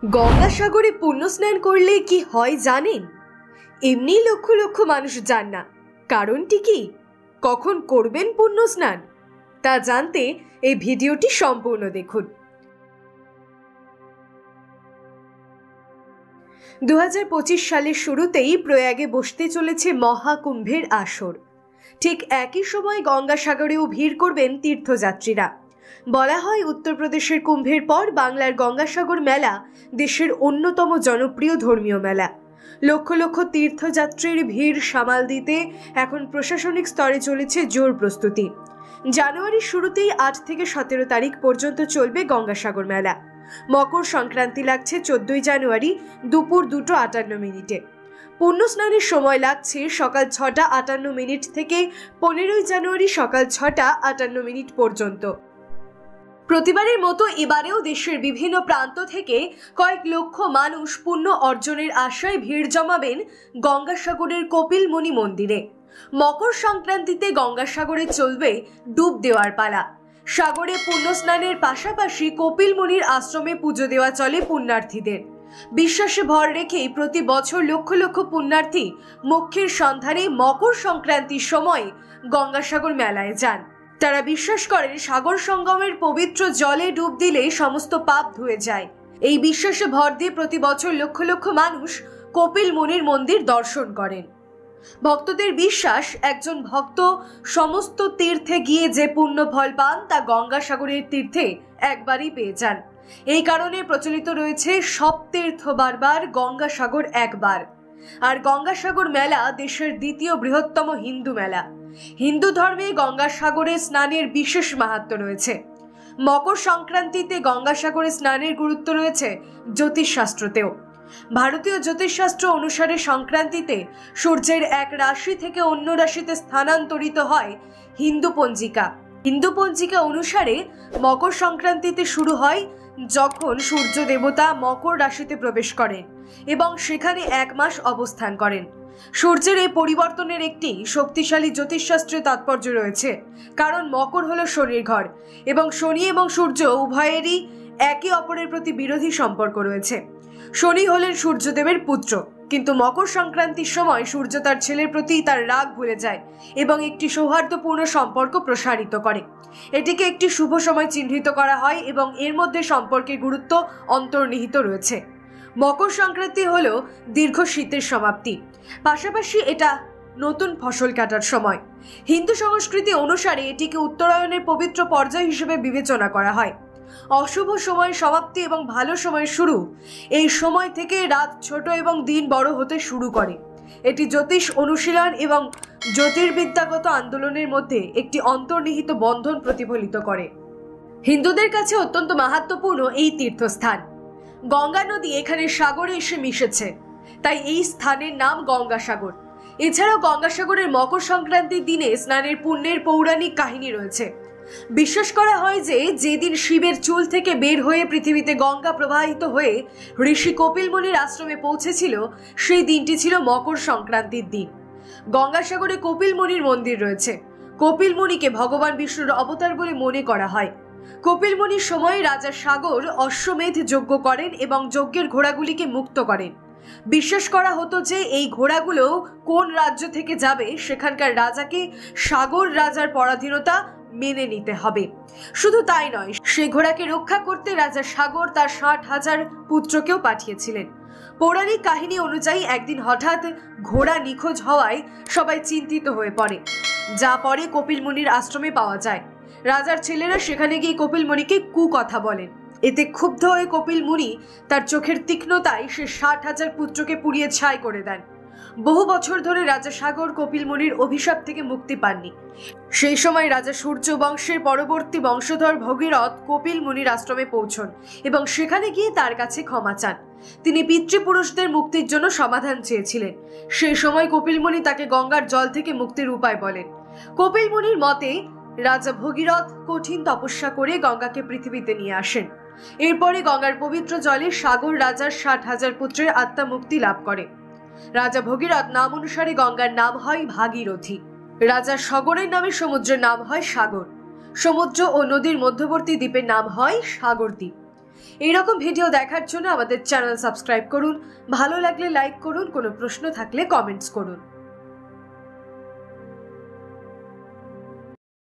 গঙ্গাসাগরে পুণ্য স্নান করলে কি হয় জানেন? এমনি লক্ষ লক্ষ মানুষ যান না। কারণটি কি? কখন করবেন পুণ্য স্নান তা জানতে এই ভিডিওটি সম্পূর্ণ দেখুন। 2025 সালের শুরুতেই প্রয়াগে বসতে চলেছে মহাকুম্ভের আসর। ঠিক একই সময় গঙ্গাসাগরেও ভিড় করবেন তীর্থযাত্রীরা। বলা হয় উত্তরপ্রদেশের কুম্ভের পর বাংলার গঙ্গাসাগর মেলা দেশের অন্যতম জনপ্রিয় ধর্মীয় মেলা। লক্ষ লক্ষ তীর্থযাত্রীর ভিড় সামাল দিতে এখন প্রশাসনিক স্তরে চলেছে জোর প্রস্তুতি। জানুয়ারির শুরুতেই 8 থেকে 17 তারিখ পর্যন্ত চলবে গঙ্গাসাগর মেলা। মকর সংক্রান্তি লাগছে 14 জানুয়ারি দুপুর 2:58। পুণ্য স্নানের সময় লাগছে সকাল 6:58 থেকে 15 জানুয়ারি সকাল 6:58 পর্যন্ত। প্রতিবারের মতো এবারেও দেশের বিভিন্ন প্রান্ত থেকে কয়েক লক্ষ মানুষ পুণ্য অর্জনের আশায় ভিড় জমাবেন গঙ্গাসাগরের কপিলমুনি মন্দিরে। মকর সংক্রান্তিতে গঙ্গাসাগরে চলবে ডুব দেওয়ার পালা। সাগরে পুণ্য স্নানের পাশাপাশি কপিলমুনির আশ্রমে পুজো দেওয়া চলে পুণ্যার্থীদের। বিশ্বাসে ভর রেখেই প্রতি বছর লক্ষ লক্ষ পুণ্যার্থী মোক্ষের সন্ধানে মকর সংক্রান্তির সময় গঙ্গাসাগর মেলায় যান। তারা বিশ্বাস করেন সাগর সঙ্গমের পবিত্র জলে ডুব দিলে সমস্ত পাপ ধুয়ে যায়। এই বিশ্বাসে ভর দিয়ে প্রতি বছর লক্ষ লক্ষ মানুষ কপিলমুনির মন্দির দর্শন করেন। ভক্তদের বিশ্বাস, একজন ভক্ত সমস্ত তীর্থে গিয়ে যে পুণ্য ফল পান তা গঙ্গাসাগরের তীর্থে একবারই পেয়ে যান। এই কারণে প্রচলিত রয়েছে সব তীর্থ বারবার, গঙ্গাসাগর একবার। আর গঙ্গাসাগর মেলা দেশের দ্বিতীয় বৃহত্তম হিন্দু মেলা। হিন্দু ধর্মে গঙ্গাসাগরে স্নানের বিশেষ মাহাত্ম্য রয়েছে। মকর সংক্রান্তিতে গঙ্গাসাগরে স্নানের গুরুত্ব রয়েছে জ্যোতিষশাস্ত্রতেও। ভারতীয় জ্যোতিষশাস্ত্র অনুসারে সংক্রান্তিতে সূর্যের এক রাশি থেকে অন্য রাশিতে স্থানান্তরিত হয় হিন্দু পঞ্জিকা। হিন্দু পঞ্জিকা অনুসারে মকর সংক্রান্তিতে শুরু হয় যখন সূর্য দেবতা মকর রাশিতে প্রবেশ করেন এবং সেখানে 1 মাস অবস্থান করেন। সূর্যের এই পরিবর্তনের একটি শক্তিশালী জ্যোতিষশাস্ত্রের তাৎপর্য রয়েছে, কারণ মকর হলো শনির ঘর এবং শনি এবং সূর্য উভয়েরই একে অপরের প্রতি বিরোধী সম্পর্ক রয়েছে। শনি হলেন সূর্যদেবের পুত্র, কিন্তু মকর সংক্রান্তির সময় সূর্য তার ছেলের প্রতি তার রাগ ভুলে যায় এবং একটি সৌহার্দ্যপূর্ণ সম্পর্ক প্রসারিত করে। এটিকে একটি শুভ সময় চিহ্নিত করা হয় এবং এর মধ্যে সম্পর্কের গুরুত্ব অন্তর্নিহিত রয়েছে। মকর সংক্রান্তি হলো দীর্ঘ শীতের সমাপ্তি, পাশাপাশি এটা নতুন ফসল কাটার সময়। হিন্দু সংস্কৃতি অনুসারে এটিকে উত্তরায়ণের পবিত্র পর্যায় হিসেবে বিবেচনা করা হয়। অশুভ সময়ের সমাপ্তি এবং ভালো সময়ের শুরু, এই সময় থেকে রাত ছোট এবং দিন বড় হতে শুরু করে। এটি জ্যোতিষ অনুশীলন এবং জ্যোতির্বিদ্যাগত আন্দোলনের মধ্যে একটি অন্তর্নিহিত বন্ধন প্রতিফলিত করে। হিন্দুদের কাছে অত্যন্ত মাহাত্ম্যপূর্ণ এই তীর্থস্থান। গঙ্গা নদী এখানে সাগরে এসে মিশেছে, তাই এই স্থানের নাম গঙ্গাসাগর। এছাড়াও গঙ্গাসাগরের মকর সংক্রান্তির দিনে স্নানের পুণ্যের পৌরাণিক কাহিনী রয়েছে। বিশ্বাস করা হয় যে যেদিন শিবের চুল থেকে বের হয়ে পৃথিবীতে গঙ্গা প্রবাহিত হয়ে ঋষি কপিলমুনির আশ্রমে পৌঁছেছিল, সেই দিনটি ছিল মকর সংক্রান্তির দিন। গঙ্গাসাগরে কপিলমুনির মন্দির রয়েছে। কপিলমুনিকে ভগবান বিষ্ণুর অবতার বলে মনে করা হয়। কপিলমুনির সময় রাজা সাগর অশ্বমেধ যজ্ঞ করেন এবং যজ্ঞের ঘোড়াগুলিকে মুক্ত করেন। বিশ্বাস করা হতো যে এই ঘোড়াগুলো কোন রাজ্য থেকে যাবে সেখানকার রাজাকে সাগর রাজার পরাধীনতা মেনে নিতে হবে। শুধু তাই নয়, সে ঘোড়াকে রক্ষা করতে রাজা সাগর তার 60,000 পুত্রকেও পাঠিয়েছিলেন। পৌরাণিক কাহিনী অনুযায়ী একদিন হঠাৎ ঘোড়া নিখোঁজ হওয়ায় সবাই চিন্তিত হয়ে পড়ে, যা পরে কপিলমুনির আশ্রমে পাওয়া যায়। রাজার ছেলেরা সেখানে গিয়ে কপিলমুনিকে কুকথা বলেন। এতে ক্ষুব্ধ হয়ে কপিলমুনি তার চোখের তীক্ষ্ণতায় সে 60,000 পুত্রকে পুড়িয়ে ছাই করে দেন। বহু বছর ধরে রাজা সাগর কপিলমুনির অভিশাপ থেকে মুক্তি পাননি। সেই সময় রাজা সূর্য বংশের পরবর্তী বংশধর ভগীরথ কপিলমুনির আশ্রমে পৌঁছন এবং সেখানে গিয়ে তার কাছে ক্ষমা চান। তিনি পিতৃপুরুষদের মুক্তির জন্য সমাধান চেয়েছিলেন। সেই সময় কপিলমুনি তাকে গঙ্গার জল থেকে মুক্তির উপায় বলেন। কপিলমুনির মতে রাজা ভগীরথ কঠিন তপস্যা করে গঙ্গাকে পৃথিবীতে নিয়ে আসেন। এরপরে গঙ্গার পবিত্র জলে সাগর রাজার 60,000 পুত্রের আত্মা মুক্তি লাভ করে। রাজা ভগীরথ নাম অনুসারে গঙ্গার নাম হয় ভাগীরথী। রাজা সাগরের নামে সমুদ্রের নাম হয় সাগর। সমুদ্র ও নদীর মধ্যবর্তী দ্বীপের নাম হয় সাগরদ্বীপ। এইরকম ভিডিও দেখার জন্য আমাদের চ্যানেল সাবস্ক্রাইব করুন, ভালো লাগলে লাইক করুন, কোনো প্রশ্ন থাকলে কমেন্টস করুন।